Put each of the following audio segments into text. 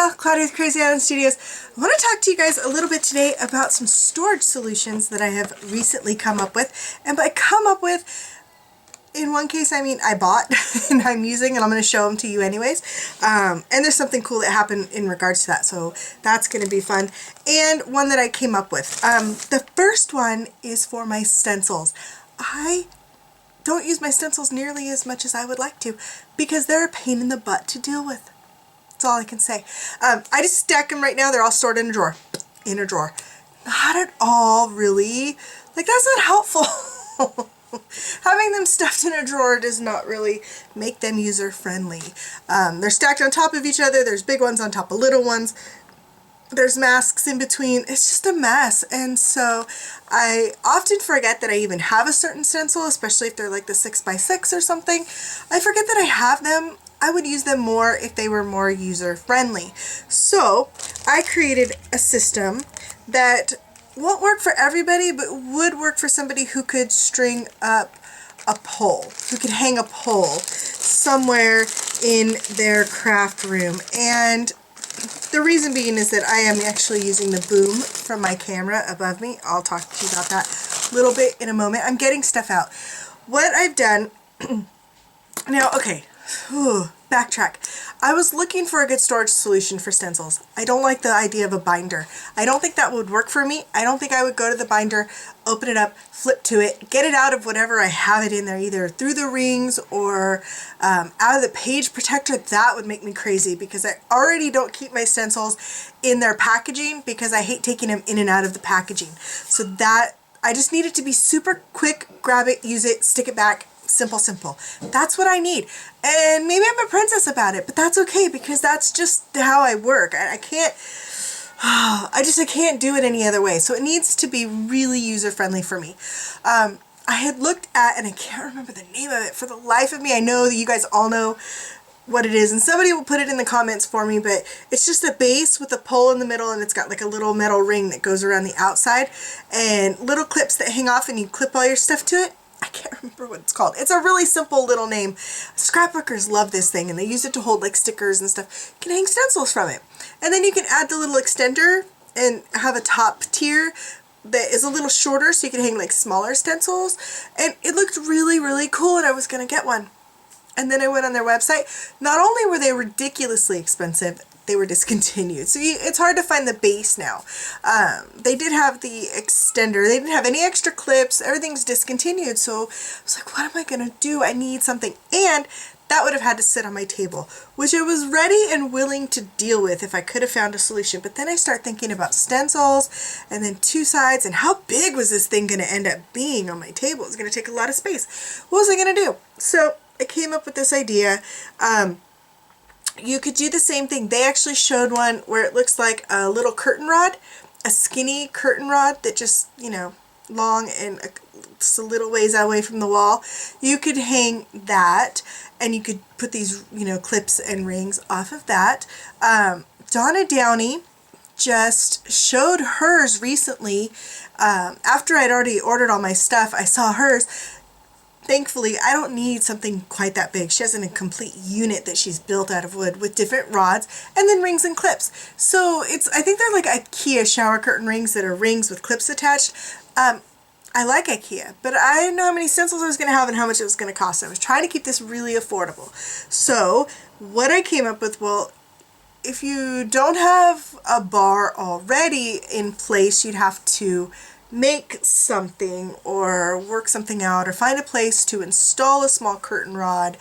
Michelle, Claudia with Crazy Island Studios. I want to talk to you guys a little bit today about some storage solutions that I have recently come up with. And by come up with, in one case, I mean I bought and I'm using, and I'm going to show them to you anyways. And there's something cool that happened in regards to that, so that's going to be fun. And one that I came up with. The first one is for my stencils. I don't use my stencils nearly as much as I would like to because they're a pain in the butt to deal with. That's all I can say. I just stack them right now. They're all stored in a drawer. In a drawer. Not at all really. Like, that's not helpful. Having them stuffed in a drawer does not really make them user friendly. They're stacked on top of each other. There's big ones on top of little ones. There's masks in between. It's just a mess. And so I often forget that I even have a certain stencil, especially if they're like the 6x6 or something. I forget that I have them. I would use them more if they were more user friendly. So I created a system that won't work for everybody, but would work for somebody who could string up a pole, who could hang a pole somewhere in their craft room. And the reason being is that I am actually using the boom from my camera above me. I'll talk to you about that a little bit in a moment. I'm getting stuff out. What I've done now, okay, backtrack. I was looking for a good storage solution for stencils. I don't like the idea of a binder. I don't think that would work for me. I don't think I would go to the binder, open it up, flip to it, get it out of whatever I have it in there, either through the rings or out of the page protector. That would make me crazy because I already don't keep my stencils in their packaging because I hate taking them in and out of the packaging. So that, I just need it to be super quick, grab it, use it, stick it back. Simple, simple. That's what I need. And maybe I'm a princess about it, but that's okay because that's just how I work. I can't, I can't do it any other way. So it needs to be really user-friendly for me. I had looked at, and I can't remember the name of it for the life of me. I know that you guys all know what it is, and somebody will put it in the comments for me, but it's just a base with a pole in the middle, and it's got like a little metal ring that goes around the outside and little clips that hang off and you clip all your stuff to it. I can't remember what it's called. It's a really simple little name. Scrapbookers love this thing, and they use it to hold like stickers and stuff. You can hang stencils from it. And then you can add the little extender and have a top tier that is a little shorter so you can hang like smaller stencils. And it looked really, really cool, and I was going to get one. And then I went on their website. Not only were they ridiculously expensive, they were discontinued. So it's hard to find the base now. They did have the extender. They didn't have any extra clips. Everything's discontinued. So I was like, what am I going to do? I need something. And that would have had to sit on my table, which I was ready and willing to deal with if I could have found a solution. But then I start thinking about stencils and then two sides and how big was this thing going to end up being on my table? It's going to take a lot of space. What was I going to do? So I came up with this idea. You could do the same thing. They actually showed one where it looks like a little curtain rod, a skinny curtain rod that just, you know, long and just a little ways away from the wall. You could hang that, and you could put these, you know, clips and rings off of that. Donna Downey just showed hers recently. After I'd already ordered all my stuff, I saw hers. Thankfully, I don't need something quite that big. She has a complete unit that she's built out of wood with different rods and then rings and clips. So I think they're like IKEA shower curtain rings that are rings with clips attached. I like IKEA, but I didn't know how many stencils I was going to have and how much it was going to cost. I was trying to keep this really affordable. So what I came up with, well, if you don't have a bar already in place, you'd have to make something or work something out or find a place to install a small curtain rod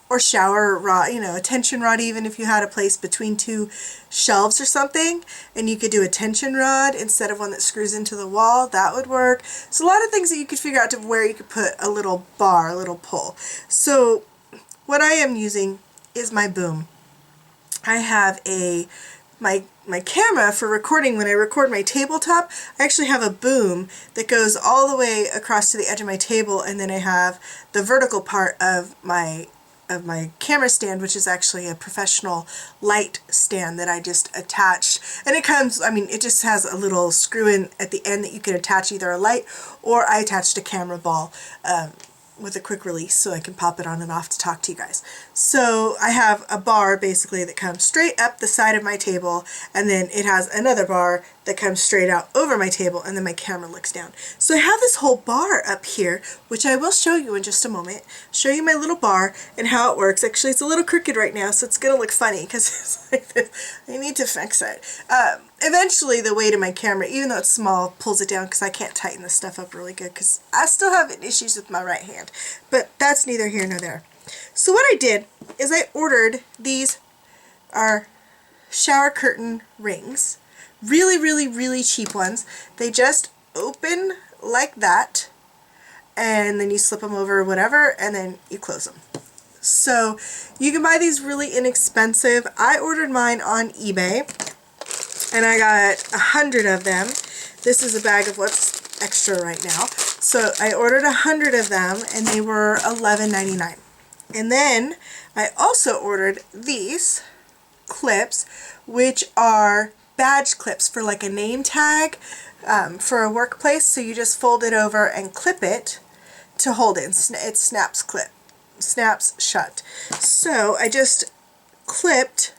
or shower rod, you know, a tension rod, even if you had a place between two shelves or something, and you could do a tension rod instead of one that screws into the wall. That would work. So a lot of things that you could figure out to where you could put a little bar, a little pull. So what I am using is my boom. I have my camera for recording. When I record my tabletop, I actually have a boom that goes all the way across to the edge of my table, and then I have the vertical part of my camera stand, which is actually a professional light stand that I just attached. And it comes, I mean, it just has a little screw in at the end that you can attach either a light, or I attached a camera ball with a quick release so I can pop it on and off to talk to you guys. So I have a bar basically that comes straight up the side of my table, and then it has another bar that comes straight out over my table, and then my camera looks down. So I have this whole bar up here, which I will show you in just a moment. Show you my little bar and how it works. Actually, it's a little crooked right now, so it's gonna look funny because it's like this. I need to fix it. Eventually the weight of my camera, even though it's small, pulls it down because I can't tighten this stuff up really good because I still have issues with my right hand. But that's neither here nor there. So what I did is I ordered these are shower curtain rings. Really, really, really cheap ones. They just open like that, and then you slip them over or whatever, and then you close them. So you can buy these really inexpensive. I ordered mine on eBay, and I got 100 of them. This is a bag of what's extra right now. So I ordered 100 of them, and they were $11.99. And then I also ordered these clips, which are badge clips for like a name tag for a workplace. So you just fold it over and clip it to hold it. It snaps shut. So I just clipped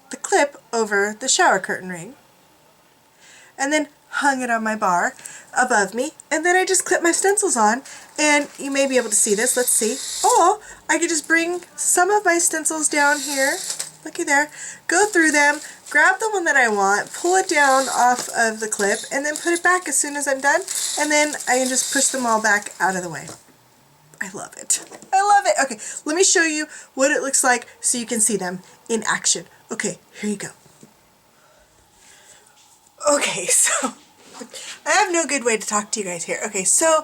the clip over the shower curtain ring and then hung it on my bar above me, and then I just clipped my stencils on, and you may be able to see this. Let's see. Oh, I could just bring some of my stencils down here, looky there, go through them, grab the one that I want, pull it down off of the clip, and then put it back as soon as I'm done, and then I can just push them all back out of the way. I love it. I love it. Okay, let me show you what it looks like so you can see them in action. Okay, here you go. Okay, so I have no good way to talk to you guys here. Okay, so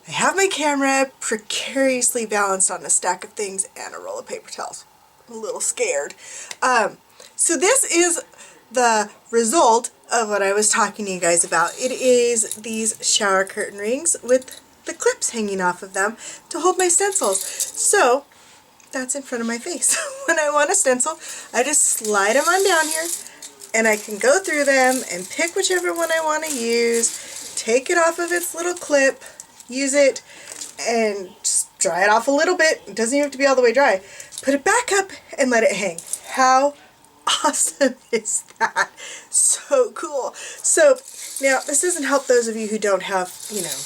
I have my camera precariously balanced on a stack of things and a roll of paper towels. I'm a little scared. So this is the result of what I was talking to you guys about. It is these shower curtain rings with the clips hanging off of them to hold my stencils. So that's in front of my face. When I want a stencil, I just slide them on down here, and I can go through them and pick whichever one I want to use, take it off of its little clip, use it, and just dry it off a little bit. It doesn't even have to be all the way dry. Put it back up and let it hang. How awesome is that? So cool. So now this doesn't help those of you who don't have, you know,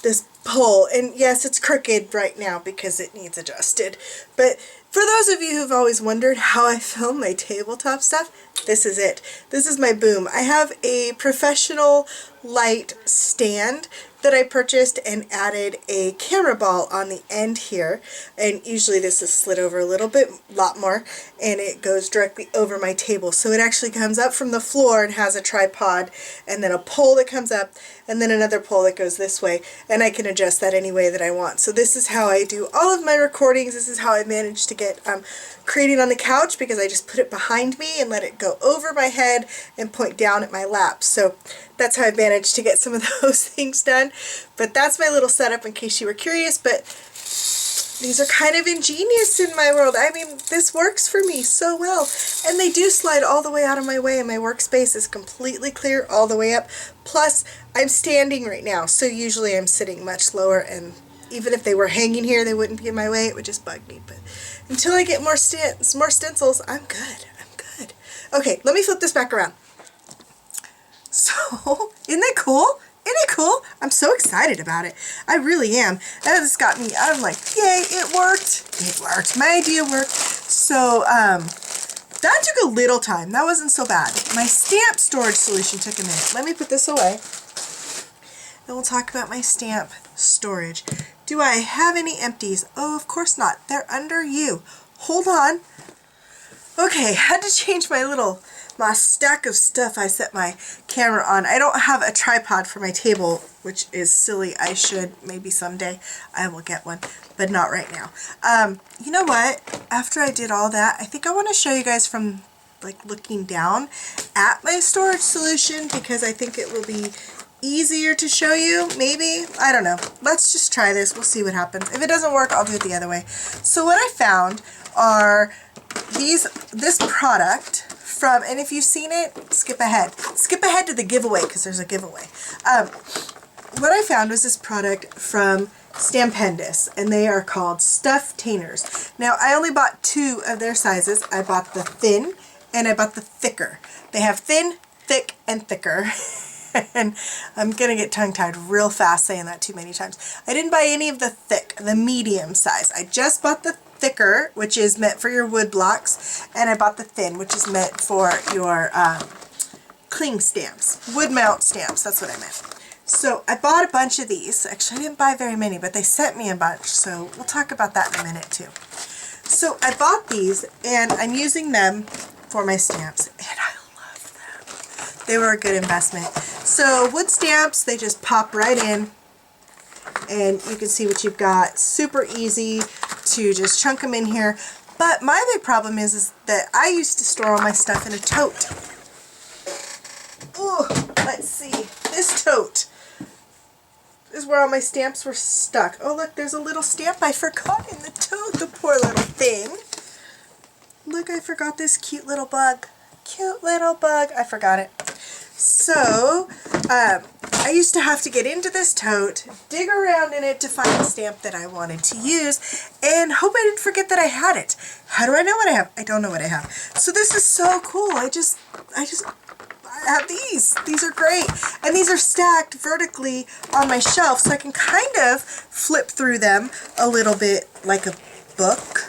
this pole. And yes, it's crooked right now because it needs adjusted. But for those of you who've always wondered how I film my tabletop stuff, this is it. This is my boom. I have a professional light stand that I purchased and added a camera ball on the end here, and usually this is slid over a little bit, lot more, and it goes directly over my table. So it actually comes up from the floor and has a tripod, and then a pole that comes up, and then another pole that goes this way, and I can adjust that any way that I want. So this is how I do all of my recordings. This is how I managed to get creating on the couch, because I just put it behind me and let it go over my head and point down at my lap. So that's how I managed to get some of those things done. But that's my little setup in case you were curious. But these are kind of ingenious in my world. I mean, this works for me so well. And they do slide all the way out of my way, and my workspace is completely clear all the way up. Plus, I'm standing right now, so usually I'm sitting much lower, and even if they were hanging here, they wouldn't be in my way. It would just bug me. But until I get more stencils, I'm good. I'm good. Okay, let me flip this back around. So, isn't that cool? Isn't it cool? I'm so excited about it. I really am. And it's got me, I'm like, yay, it worked. It worked. My idea worked. So, that took a little time. That wasn't so bad. My stamp storage solution took a minute. Let me put this away. Then we'll talk about my stamp storage. Do I have any empties? Oh, of course not. They're under you. Hold on. Okay, had to change my stack of stuff I set my camera on. I don't have a tripod for my table, which is silly. I should. Maybe someday I will get one, but not right now. You know what? After I did all that, I think I want to show you guys from like looking down at my storage solution, because I think it will be easier to show you, maybe. I don't know. Let's just try this. We'll see what happens. If it doesn't work, I'll do it the other way. So what I found are this product from, and if you've seen it, skip ahead. Skip ahead to the giveaway, because there's a giveaway. What I found was this product from Stampendous, and they are called Stufftainers. Now, I only bought 2 of their sizes. I bought the thin and I bought the thicker. They have thin, thick, and thicker. And I'm gonna get tongue-tied real fast saying that too many times. I didn't buy any of the thick, the medium size. I just bought the thicker, which is meant for your wood blocks, and I bought the thin, which is meant for your cling stamps, wood mount stamps, that's what I meant. So I bought a bunch of these. Actually, I didn't buy very many, but they sent me a bunch, so we'll talk about that in a minute too. So I bought these, and I'm using them for my stamps, and I love them. They were a good investment. So wood stamps, they just pop right in, and you can see what you've got. Super easy to just chunk them in here. But my big problem is that I used to store all my stuff in a tote. Ooh, let's see. This tote is where all my stamps were stuck. Oh, look, there's a little stamp I forgot in the tote. The poor little thing. Look, I forgot this cute little bug. Cute little bug. I forgot it. So, I used to have to get into this tote, dig around in it to find a stamp that I wanted to use, and hope I didn't forget that I had it. How do I know what I have? I don't know what I have. So this is so cool. I have these. These are great. And these are stacked vertically on my shelf, so I can kind of flip through them a little bit like a book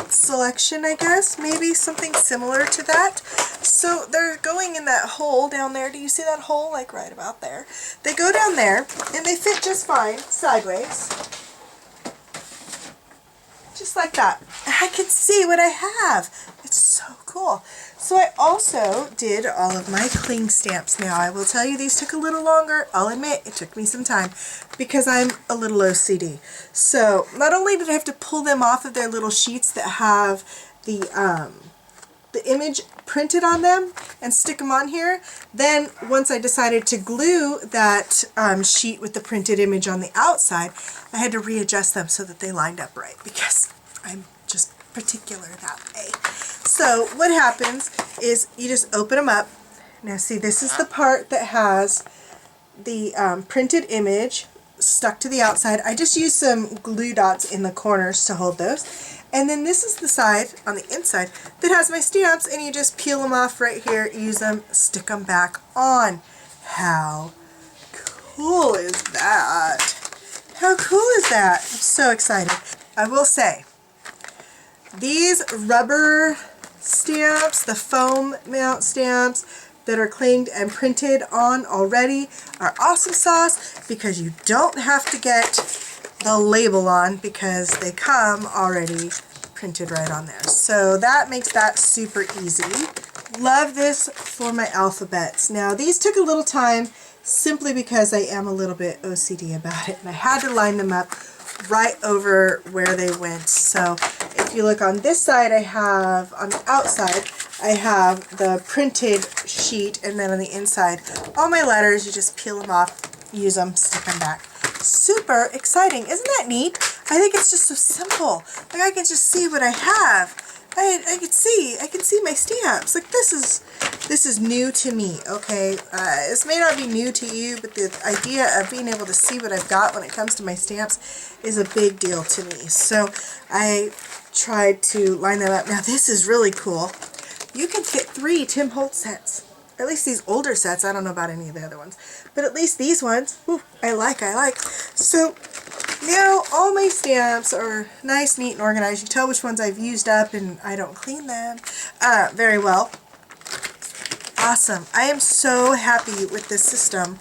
selection, I guess. Maybe something similar to that. So they're going in that hole down there. Do you see that hole? Like right about there. They go down there, and they fit just fine sideways. Just like that. I can see what I have. It's so cool. So I also did all of my cling stamps. Now I will tell you these took a little longer. I'll admit it took me some time because I'm a little OCD. So not only did I have to pull them off of their little sheets that have the image printed on them and stick them on here, then once I decided to glue that sheet with the printed image on the outside, I had to readjust them so that they lined up right because I'm just particular that way. So what happens is you just open them up. Now see, this is the part that has the printed image stuck to the outside. I just used some glue dots in the corners to hold those. And then this is the side on the inside that has my stamps, and you just peel them off right here, use them, stick them back on. How cool is that? How cool is that? I'm so excited. I will say, these rubber stamps, the foam mount stamps that are clanged and printed on already are awesome sauce because you don't have to get the label on because they come already printed right on there. So that makes that super easy. Love this for my alphabets. Now these took a little time simply because I am a little bit OCD about it, and I had to line them up right over where they went. So if you look on this side, I have, on the outside, I have the printed sheet, and then on the inside, all my letters, you just peel them off, use them, stick them back. Super exciting. Isn't that neat? I think it's just so simple. Like I can just see what I have. I can see my stamps. Like this is new to me, okay? This may not be new to you, but the idea of being able to see what I've got when it comes to my stamps is a big deal to me. So I tried to line them up. Now this is really cool. You can fit 3 Tim Holtz sets. At least these older sets. I don't know about any of the other ones. But at least these ones, whew, I like. So now all my stamps are nice, neat, and organized. You can tell which ones I've used up and I don't clean them very well. Awesome. I am so happy with this system.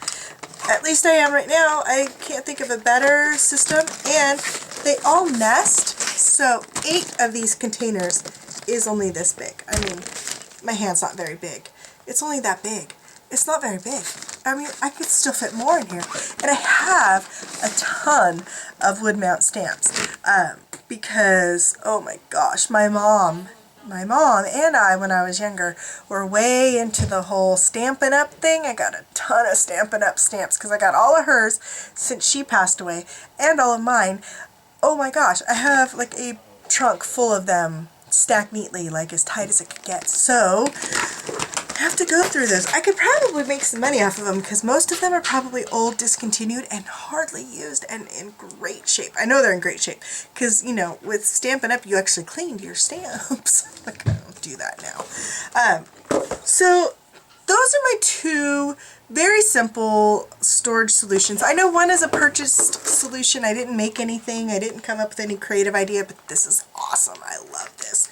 At least I am right now. I can't think of a better system. And they all nest. So 8 of these containers is only this big. I mean, my hand's not very big. It's only that big. It's not very big. I mean, I could still fit more in here. And I have a ton of wood mount stamps because, oh my gosh, my mom and I, when I was younger, were way into the whole Stampin' Up thing. I got a ton of Stampin' Up stamps because I got all of hers since she passed away and all of mine. Oh my gosh, I have like a trunk full of them stacked neatly, like as tight as it could get. So have to go through those. I could probably make some money off of them because most of them are probably old, discontinued, and hardly used and in great shape. I know they're in great shape because, you know, with Stampin' Up! You actually cleaned your stamps. Like, I don't do that now. So those are my two very simple storage solutions. I know one is a purchased solution. I didn't make anything. I didn't come up with any creative idea, but this is awesome. I love this.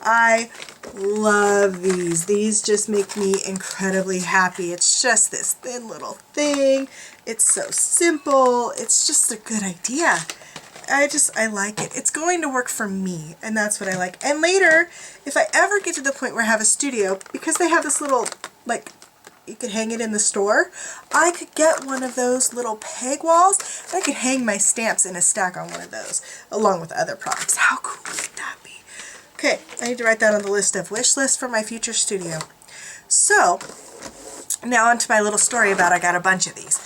I love these. These just make me incredibly happy. It's just this thin little thing. It's so simple. It's just a good idea. I like it. It's going to work for me, and that's what I like. And later, if I ever get to the point where I have a studio, because they have this little, like, you could hang it in the store, I could get one of those little peg walls, and I could hang my stamps in a stack on one of those, along with other products. How cool would that be? Okay, I need to write that on the list of wish list for my future studio. So, now onto my little story about I got a bunch of these.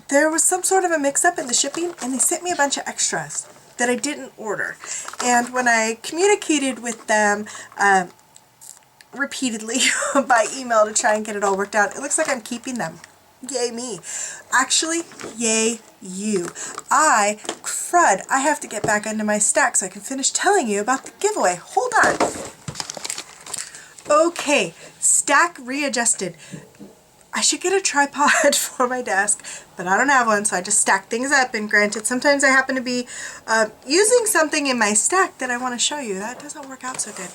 There was some sort of a mix-up in the shipping, and they sent me a bunch of extras that I didn't order. And when I communicated with them repeatedly by email to try and get it all worked out, it looks like I'm keeping them. Yay me. Actually, yay you. Crud, I have to get back into my stack so I can finish telling you about the giveaway. Hold on. Okay, stack readjusted. I should get a tripod for my desk, but I don't have one, so I just stack things up. And granted, sometimes I happen to be using something in my stack that I want to show you. That doesn't work out so good.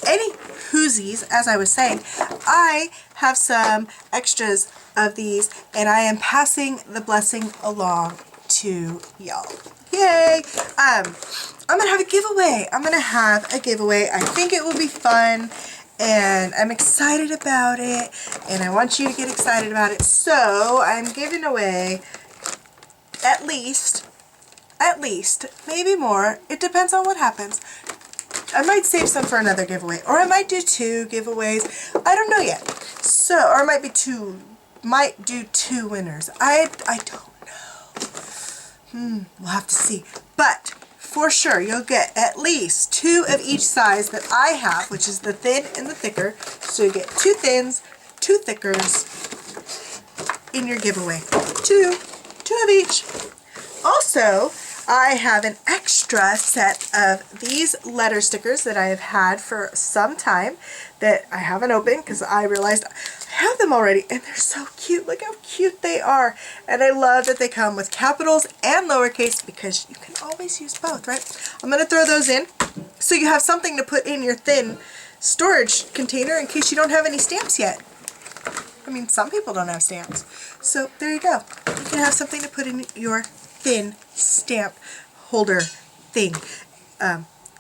Any whoosies, as I was saying, I have some extras of these, and I am passing the blessing along to y'all. Yay! I'm going to have a giveaway. I think it will be fun. And I'm excited about it, and I want you to get excited about it. So I'm giving away at least, maybe more. It depends on what happens. I might save some for another giveaway, or I might do 2 giveaways. I don't know yet. So, or it might do 2 winners. I don't know. We'll have to see. But for sure, you'll get at least 2 of each size that I have, which is the thin and the thicker. So you get 2 thins, 2 thickers in your giveaway. 2 of each. Also, I have an extra set of these letter stickers that I have had for some time that I haven't opened because I realized I have them already, and they're so cute. Look how cute they are. And I love that they come with capitals and lowercase because you can always use both, right? I'm going to throw those in so you have something to put in your thin storage container in case you don't have any stamps yet. I mean, some people don't have stamps. So there you go. You can have something to put in your thin stamp holder thing.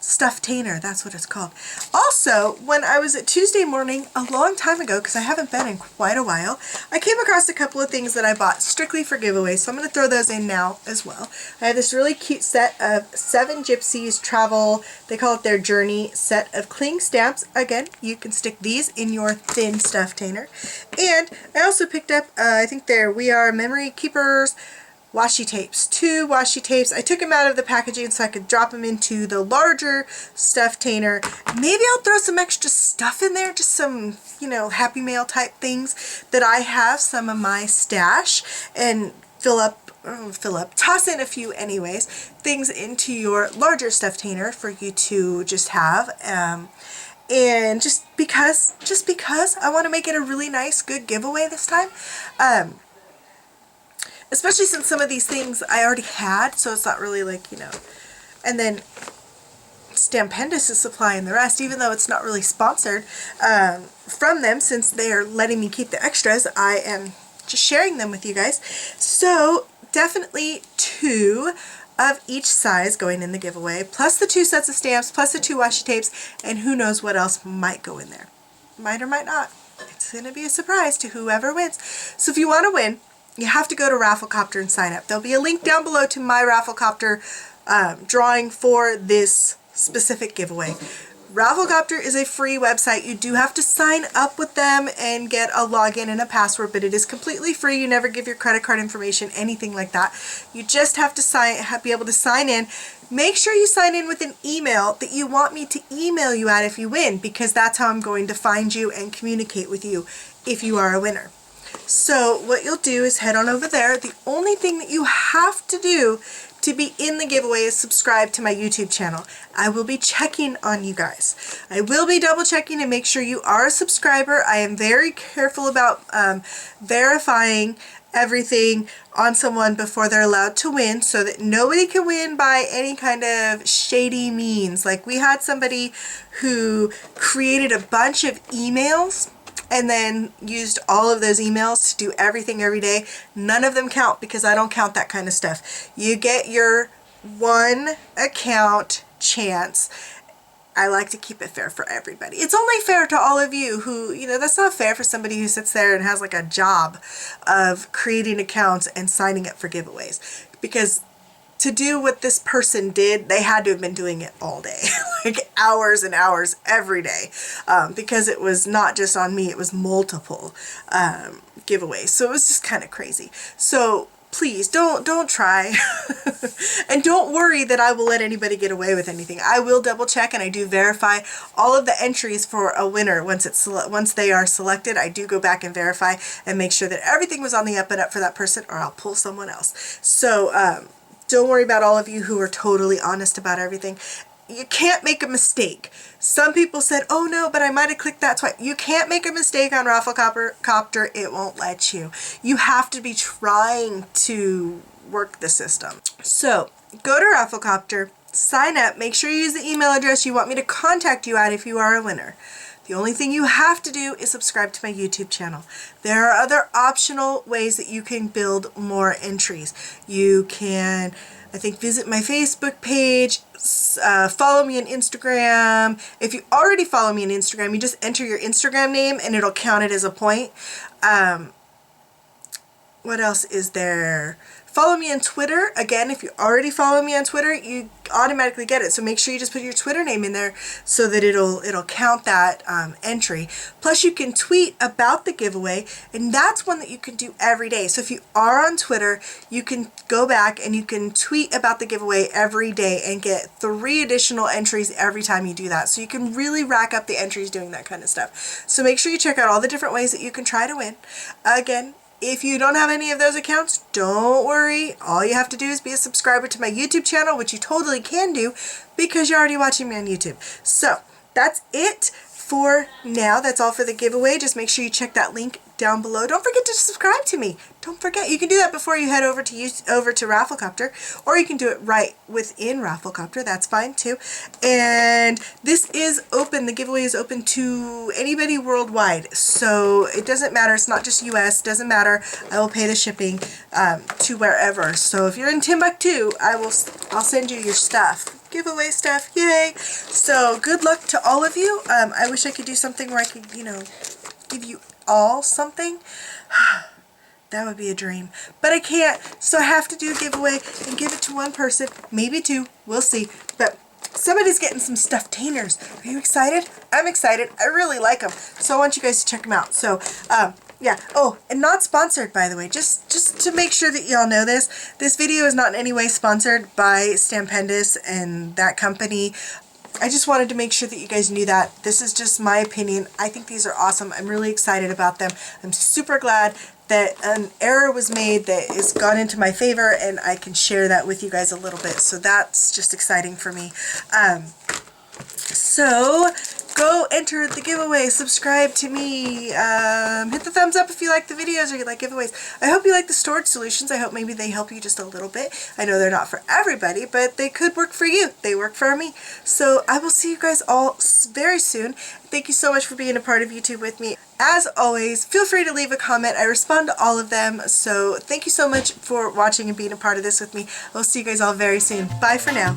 Stufftainer, that's what it's called. Also, when I was at Tuesday Morning a long time ago, because I haven't been in quite a while, I came across a couple of things that I bought strictly for giveaways, so I'm going to throw those in now as well. I have this really cute set of 7 Gypsies Travel, they call it their Journey set of cling stamps. Again, you can stick these in your thin stufftainer. And I also picked up, I think they're We Are Memory Keepers washi tapes, 2 washi tapes. I took them out of the packaging so I could drop them into the larger stufftainer. Maybe I'll throw some extra stuff in there, just some, you know, Happy Mail type things that I have, some of my stash, and toss in a few anyways, things into your larger stufftainer for you to just have. And just because I want to make it a really nice, good giveaway this time. Especially since some of these things I already had, so it's not really like, you know. And then Stampendous is supplying the rest, even though it's not really sponsored from them, since they are letting me keep the extras. I am just sharing them with you guys. So definitely 2 of each size going in the giveaway, plus the 2 sets of stamps, plus the 2 washi tapes, and who knows what else might go in there. Might or might not. It's going to be a surprise to whoever wins. So if you want to win, you have to go to Rafflecopter and sign up. There'll be a link down below to my Rafflecopter drawing for this specific giveaway. Rafflecopter is a free website. You do have to sign up with them and get a login and a password, but it is completely free. You never give your credit card information, anything like that. You just have to be able to sign in. Make sure you sign in with an email that you want me to email you at if you win, because that's how I'm going to find you and communicate with you if you are a winner. So what you'll do is head on over there. The only thing that you have to do to be in the giveaway is subscribe to my YouTube channel. I will be checking on you guys. I will be double checking to make sure you are a subscriber. I am very careful about verifying everything on someone before they're allowed to win, so that nobody can win by any kind of shady means. Like, we had somebody who created a bunch of emails and then used all of those emails to do everything every day. None of them count, because I don't count that kind of stuff. You get your one account chance. I like to keep it fair for everybody. It's only fair to all of you who, you know, that's not fair for somebody who sits there and has like a job of creating accounts and signing up for giveaways. Because to do what this person did, they had to have been doing it all day, like hours and hours every day, because it was not just on me, it was multiple giveaways. So it was just kind of crazy. So please don't try and don't worry that I will let anybody get away with anything. I will double check, and I do verify all of the entries for a winner. Once they are selected, I do go back and verify and make sure that everything was on the up and up for that person, or I'll pull someone else. So don't worry about all of you who are totally honest about everything. You can't make a mistake. Some people said, oh no, but I might have clicked that twice. You can't make a mistake on Rafflecopter. It won't let you. You have to be trying to work the system. So go to Rafflecopter, sign up, make sure you use the email address you want me to contact you at if you are a winner. The only thing you have to do is subscribe to my YouTube channel. There are other optional ways that you can build more entries. You can, I think, visit my Facebook page, follow me on Instagram. If you already follow me on Instagram, you just enter your Instagram name and it'll count it as a point. What else is there? Follow me on Twitter. Again, if you already follow me on Twitter, you automatically get it. So make sure you just put your Twitter name in there so that it'll count that entry. Plus, you can tweet about the giveaway, and that's one that you can do every day. So if you are on Twitter, you can go back and you can tweet about the giveaway every day and get 3 additional entries every time you do that. So you can really rack up the entries doing that kind of stuff. So make sure you check out all the different ways that you can try to win. Again, if you don't have any of those accounts, don't worry. All you have to do is be a subscriber to my YouTube channel, which you totally can do because you're already watching me on YouTube. So that's it for now. That's all for the giveaway. Just make sure you check that link down below. Don't forget to subscribe to me. Don't forget. You can do that before you head over to Rafflecopter, or you can do it right within Rafflecopter. That's fine too. And this is open. The giveaway is open to anybody worldwide. So it doesn't matter. It's not just US. It doesn't matter. I will pay the shipping to wherever. So if you're in Timbuktu, I'll send you your stuff. Giveaway stuff. Yay! So good luck to all of you. I wish I could do something where I could, you know, give you all something. That would be a dream. But I can't, so I have to do a giveaway and give it to one person, maybe 2, we'll see. But somebody's getting some stuffed tanners. Are you excited? I'm excited. I really like them. So I want you guys to check them out. So, yeah. Oh, and not sponsored, by the way. Just to make sure that y'all know this. This video is not in any way sponsored by Stampendous and that company. I just wanted to make sure that you guys knew that. This is just my opinion. I think these are awesome. I'm really excited about them. I'm super glad that an error was made that has gone into my favor, and I can share that with you guys a little bit. So that's just exciting for me. So go enter the giveaway, subscribe to me, hit the thumbs up if you like the videos or you like giveaways. I hope you like the storage solutions. I hope maybe they help you just a little bit. I know they're not for everybody, but they could work for you. They work for me. So I will see you guys all very soon. Thank you so much for being a part of YouTube with me. As always, feel free to leave a comment. I respond to all of them. So thank you so much for watching and being a part of this with me. I'll see you guys all very soon. Bye for now.